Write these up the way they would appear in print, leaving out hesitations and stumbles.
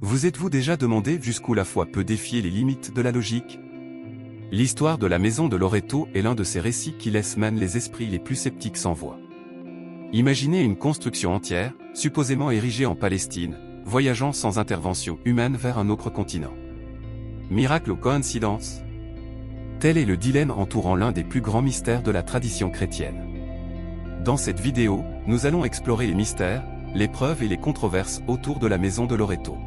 Vous êtes-vous déjà demandé jusqu'où la foi peut défier les limites de la logique? L'histoire de la maison de Loreto est l'un de ces récits qui laissent même les esprits les plus sceptiques sans voix. Imaginez une construction entière, supposément érigée en Palestine, voyageant sans intervention humaine vers un autre continent. Miracle ou coïncidence? Tel est le dilemme entourant l'un des plus grands mystères de la tradition chrétienne. Dans cette vidéo, nous allons explorer les mystères, les preuves et les controverses autour de la maison de Loreto.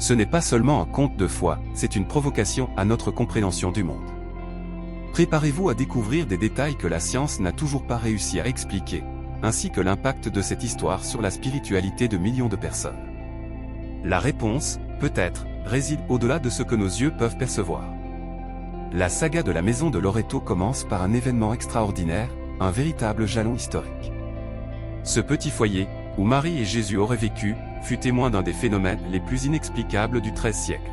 Ce n'est pas seulement un conte de foi, c'est une provocation à notre compréhension du monde. Préparez-vous à découvrir des détails que la science n'a toujours pas réussi à expliquer, ainsi que l'impact de cette histoire sur la spiritualité de millions de personnes. La réponse, peut-être, réside au-delà de ce que nos yeux peuvent percevoir. La saga de la maison de Loreto commence par un événement extraordinaire, un véritable jalon historique. Ce petit foyer, où Marie et Jésus auraient vécu, fut témoin d'un des phénomènes les plus inexplicables du XIIIe siècle.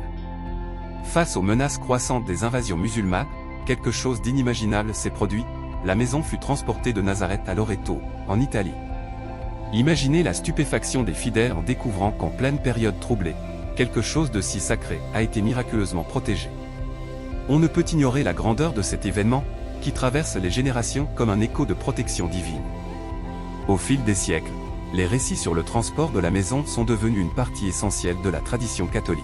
Face aux menaces croissantes des invasions musulmanes, quelque chose d'inimaginable s'est produit, la maison fut transportée de Nazareth à Loreto, en Italie. Imaginez la stupéfaction des fidèles en découvrant qu'en pleine période troublée, quelque chose de si sacré a été miraculeusement protégé. On ne peut ignorer la grandeur de cet événement, qui traverse les générations comme un écho de protection divine. Au fil des siècles, les récits sur le transport de la maison sont devenus une partie essentielle de la tradition catholique.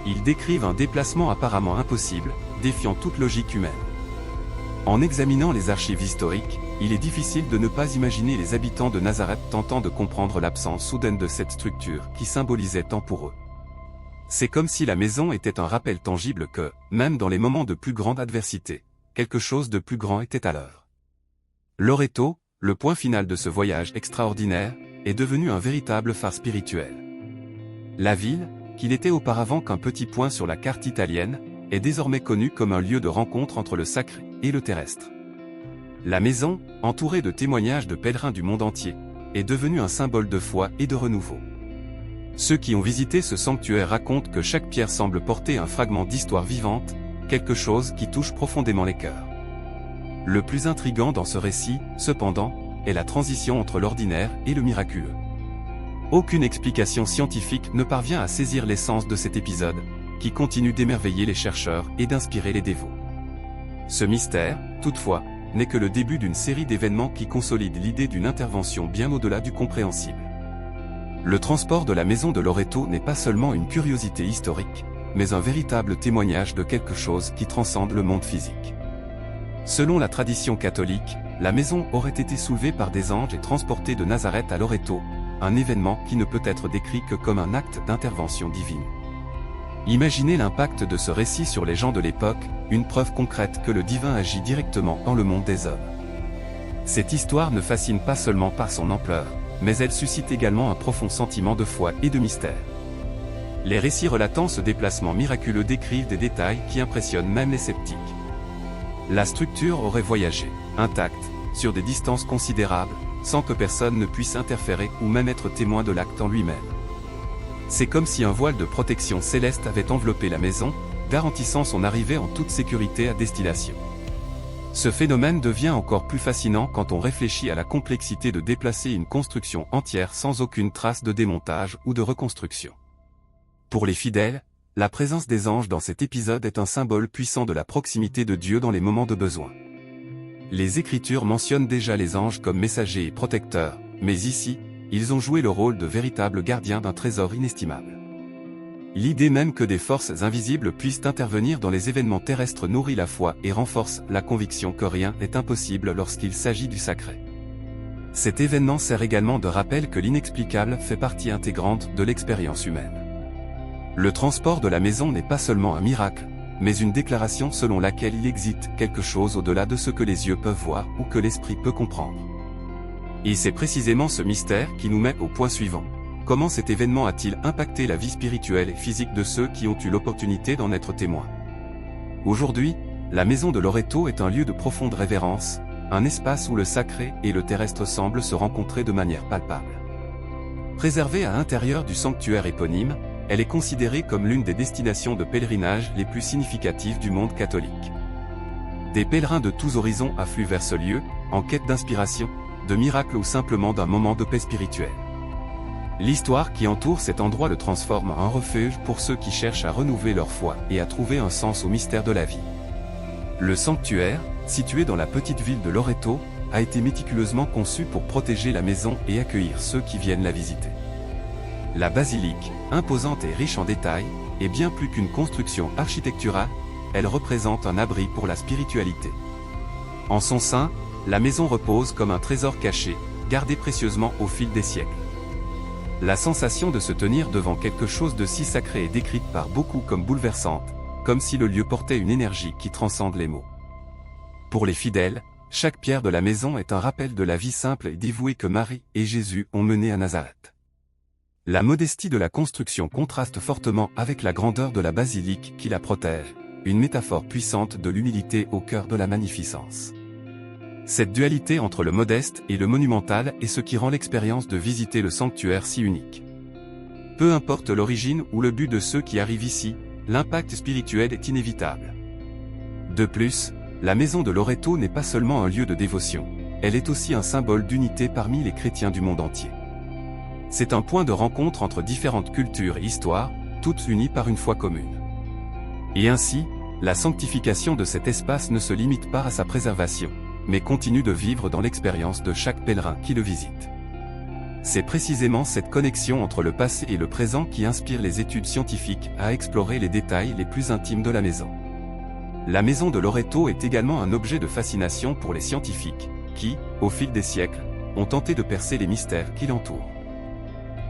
Ils décrivent un déplacement apparemment impossible, défiant toute logique humaine. En examinant les archives historiques, il est difficile de ne pas imaginer les habitants de Nazareth tentant de comprendre l'absence soudaine de cette structure qui symbolisait tant pour eux. C'est comme si la maison était un rappel tangible que, même dans les moments de plus grande adversité, quelque chose de plus grand était à l'œuvre. Loreto, le point final de ce voyage extraordinaire, est devenu un véritable phare spirituel. La ville, qui n'était auparavant qu'un petit point sur la carte italienne, est désormais connue comme un lieu de rencontre entre le sacré et le terrestre. La maison, entourée de témoignages de pèlerins du monde entier, est devenue un symbole de foi et de renouveau. Ceux qui ont visité ce sanctuaire racontent que chaque pierre semble porter un fragment d'histoire vivante, quelque chose qui touche profondément les cœurs. Le plus intrigant dans ce récit, cependant, est la transition entre l'ordinaire et le miraculeux. Aucune explication scientifique ne parvient à saisir l'essence de cet épisode, qui continue d'émerveiller les chercheurs et d'inspirer les dévots. Ce mystère, toutefois, n'est que le début d'une série d'événements qui consolident l'idée d'une intervention bien au-delà du compréhensible. Le transport de la maison de Loreto n'est pas seulement une curiosité historique, mais un véritable témoignage de quelque chose qui transcende le monde physique. Selon la tradition catholique, la maison aurait été soulevée par des anges et transportée de Nazareth à Loreto, un événement qui ne peut être décrit que comme un acte d'intervention divine. Imaginez l'impact de ce récit sur les gens de l'époque, une preuve concrète que le divin agit directement dans le monde des hommes. Cette histoire ne fascine pas seulement par son ampleur, mais elle suscite également un profond sentiment de foi et de mystère. Les récits relatant ce déplacement miraculeux décrivent des détails qui impressionnent même les sceptiques. La structure aurait voyagé, intacte, sur des distances considérables, sans que personne ne puisse interférer ou même être témoin de l'acte en lui-même. C'est comme si un voile de protection céleste avait enveloppé la maison, garantissant son arrivée en toute sécurité à destination. Ce phénomène devient encore plus fascinant quand on réfléchit à la complexité de déplacer une construction entière sans aucune trace de démontage ou de reconstruction. Pour les fidèles, la présence des anges dans cet épisode est un symbole puissant de la proximité de Dieu dans les moments de besoin. Les Écritures mentionnent déjà les anges comme messagers et protecteurs, mais ici, ils ont joué le rôle de véritables gardiens d'un trésor inestimable. L'idée même que des forces invisibles puissent intervenir dans les événements terrestres nourrit la foi et renforce la conviction que rien n'est impossible lorsqu'il s'agit du sacré. Cet événement sert également de rappel que l'inexplicable fait partie intégrante de l'expérience humaine. Le transport de la maison n'est pas seulement un miracle, mais une déclaration selon laquelle il existe quelque chose au-delà de ce que les yeux peuvent voir ou que l'esprit peut comprendre. Et c'est précisément ce mystère qui nous met au point suivant. Comment cet événement a-t-il impacté la vie spirituelle et physique de ceux qui ont eu l'opportunité d'en être témoins? Aujourd'hui, la maison de Loreto est un lieu de profonde révérence, un espace où le sacré et le terrestre semblent se rencontrer de manière palpable. Préservée à l'intérieur du sanctuaire éponyme, elle est considérée comme l'une des destinations de pèlerinage les plus significatives du monde catholique. Des pèlerins de tous horizons affluent vers ce lieu, en quête d'inspiration, de miracles ou simplement d'un moment de paix spirituelle. L'histoire qui entoure cet endroit le transforme en un refuge pour ceux qui cherchent à renouveler leur foi et à trouver un sens au mystère de la vie. Le sanctuaire, situé dans la petite ville de Loreto, a été méticuleusement conçu pour protéger la maison et accueillir ceux qui viennent la visiter. La basilique, imposante et riche en détails, est bien plus qu'une construction architecturale, elle représente un abri pour la spiritualité. En son sein, la maison repose comme un trésor caché, gardé précieusement au fil des siècles. La sensation de se tenir devant quelque chose de si sacré est décrite par beaucoup comme bouleversante, comme si le lieu portait une énergie qui transcende les mots. Pour les fidèles, chaque pierre de la maison est un rappel de la vie simple et dévouée que Marie et Jésus ont menée à Nazareth. La modestie de la construction contraste fortement avec la grandeur de la basilique qui la protège, une métaphore puissante de l'humilité au cœur de la magnificence. Cette dualité entre le modeste et le monumental est ce qui rend l'expérience de visiter le sanctuaire si unique. Peu importe l'origine ou le but de ceux qui arrivent ici, l'impact spirituel est inévitable. De plus, la maison de Loreto n'est pas seulement un lieu de dévotion, elle est aussi un symbole d'unité parmi les chrétiens du monde entier. C'est un point de rencontre entre différentes cultures et histoires, toutes unies par une foi commune. Et ainsi, la sanctification de cet espace ne se limite pas à sa préservation, mais continue de vivre dans l'expérience de chaque pèlerin qui le visite. C'est précisément cette connexion entre le passé et le présent qui inspire les études scientifiques à explorer les détails les plus intimes de la maison. La maison de Loreto est également un objet de fascination pour les scientifiques, qui, au fil des siècles, ont tenté de percer les mystères qui l'entourent.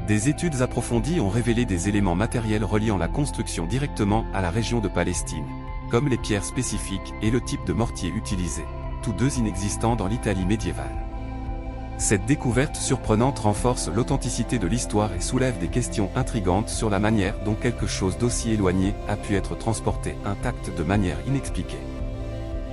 Des études approfondies ont révélé des éléments matériels reliant la construction directement à la région de Palestine, comme les pierres spécifiques et le type de mortier utilisé, tous deux inexistants dans l'Italie médiévale. Cette découverte surprenante renforce l'authenticité de l'histoire et soulève des questions intrigantes sur la manière dont quelque chose d'aussi éloigné a pu être transporté intact de manière inexpliquée.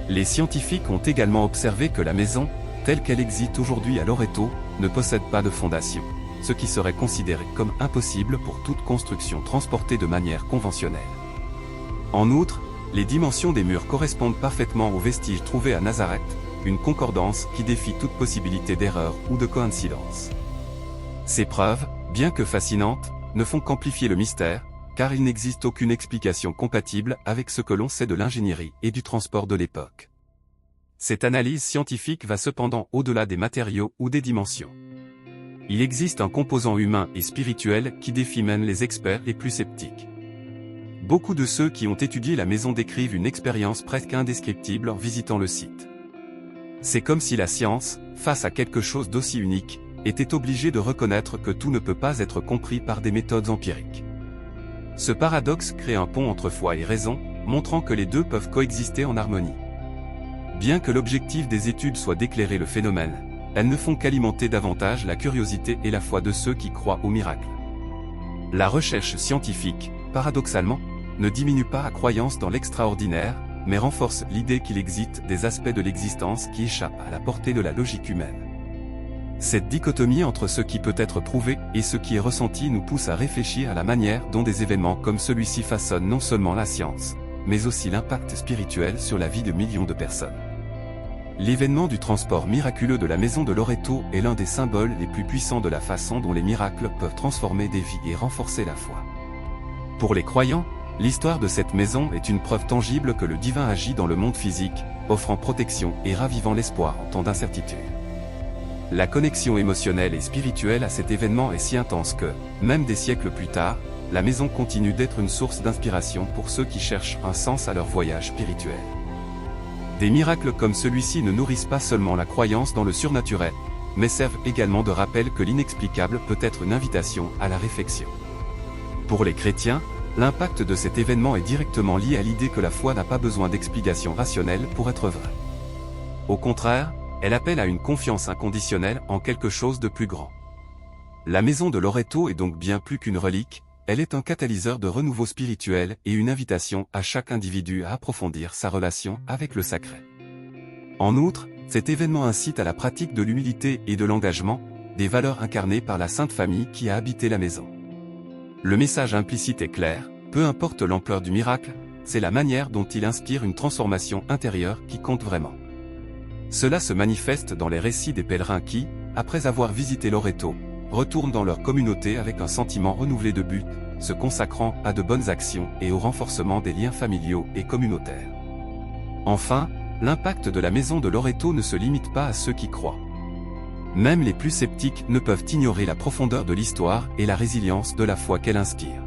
Les scientifiques ont également observé que la maison, telle qu'elle existe aujourd'hui à Loreto, ne possède pas de fondation, ce qui serait considéré comme impossible pour toute construction transportée de manière conventionnelle. En outre, les dimensions des murs correspondent parfaitement aux vestiges trouvés à Nazareth, une concordance qui défie toute possibilité d'erreur ou de coïncidence. Ces preuves, bien que fascinantes, ne font qu'amplifier le mystère, car il n'existe aucune explication compatible avec ce que l'on sait de l'ingénierie et du transport de l'époque. Cette analyse scientifique va cependant au-delà des matériaux ou des dimensions. Il existe un composant humain et spirituel qui défie même les experts les plus sceptiques. Beaucoup de ceux qui ont étudié la maison décrivent une expérience presque indescriptible en visitant le site. C'est comme si la science, face à quelque chose d'aussi unique, était obligée de reconnaître que tout ne peut pas être compris par des méthodes empiriques. Ce paradoxe crée un pont entre foi et raison, montrant que les deux peuvent coexister en harmonie. Bien que l'objectif des études soit d'éclairer le phénomène, elles ne font qu'alimenter davantage la curiosité et la foi de ceux qui croient au miracle. La recherche scientifique, paradoxalement, ne diminue pas la croyance dans l'extraordinaire, mais renforce l'idée qu'il existe des aspects de l'existence qui échappent à la portée de la logique humaine. Cette dichotomie entre ce qui peut être prouvé et ce qui est ressenti nous pousse à réfléchir à la manière dont des événements comme celui-ci façonnent non seulement la science, mais aussi l'impact spirituel sur la vie de millions de personnes. L'événement du transport miraculeux de la maison de Loreto est l'un des symboles les plus puissants de la façon dont les miracles peuvent transformer des vies et renforcer la foi. Pour les croyants, l'histoire de cette maison est une preuve tangible que le divin agit dans le monde physique, offrant protection et ravivant l'espoir en temps d'incertitude. La connexion émotionnelle et spirituelle à cet événement est si intense que, même des siècles plus tard, la maison continue d'être une source d'inspiration pour ceux qui cherchent un sens à leur voyage spirituel. Des miracles comme celui-ci ne nourrissent pas seulement la croyance dans le surnaturel, mais servent également de rappel que l'inexplicable peut être une invitation à la réflexion. Pour les chrétiens, l'impact de cet événement est directement lié à l'idée que la foi n'a pas besoin d'explications rationnelles pour être vraie. Au contraire, elle appelle à une confiance inconditionnelle en quelque chose de plus grand. La maison de Loreto est donc bien plus qu'une relique, elle est un catalyseur de renouveau spirituel et une invitation à chaque individu à approfondir sa relation avec le sacré. En outre, cet événement incite à la pratique de l'humilité et de l'engagement, des valeurs incarnées par la Sainte Famille qui a habité la maison. Le message implicite est clair, peu importe l'ampleur du miracle, c'est la manière dont il inspire une transformation intérieure qui compte vraiment. Cela se manifeste dans les récits des pèlerins qui, après avoir visité Loreto, retournent dans leur communauté avec un sentiment renouvelé de but, se consacrant à de bonnes actions et au renforcement des liens familiaux et communautaires. Enfin, l'impact de la maison de Loreto ne se limite pas à ceux qui croient. Même les plus sceptiques ne peuvent ignorer la profondeur de l'histoire et la résilience de la foi qu'elle inspire.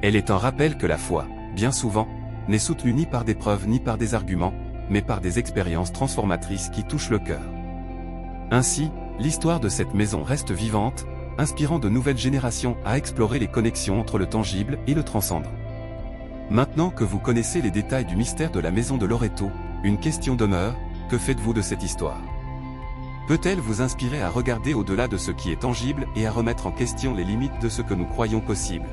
Elle est un rappel que la foi, bien souvent, n'est soutenue ni par des preuves ni par des arguments, mais par des expériences transformatrices qui touchent le cœur. Ainsi, l'histoire de cette maison reste vivante, inspirant de nouvelles générations à explorer les connexions entre le tangible et le transcendant. Maintenant que vous connaissez les détails du mystère de la maison de Loreto, une question demeure: que faites-vous de cette histoire? Peut-elle vous inspirer à regarder au-delà de ce qui est tangible et à remettre en question les limites de ce que nous croyons possible?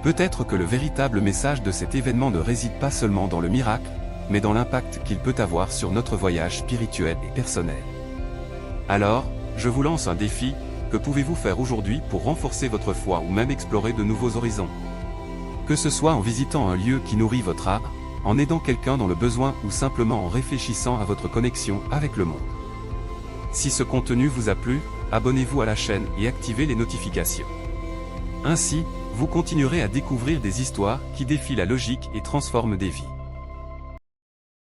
Peut-être que le véritable message de cet événement ne réside pas seulement dans le miracle, mais dans l'impact qu'il peut avoir sur notre voyage spirituel et personnel. Alors, je vous lance un défi: que pouvez-vous faire aujourd'hui pour renforcer votre foi ou même explorer de nouveaux horizons? Que ce soit en visitant un lieu qui nourrit votre âme, en aidant quelqu'un dans le besoin ou simplement en réfléchissant à votre connexion avec le monde. Si ce contenu vous a plu, abonnez-vous à la chaîne et activez les notifications. Ainsi, vous continuerez à découvrir des histoires qui défient la logique et transforment des vies.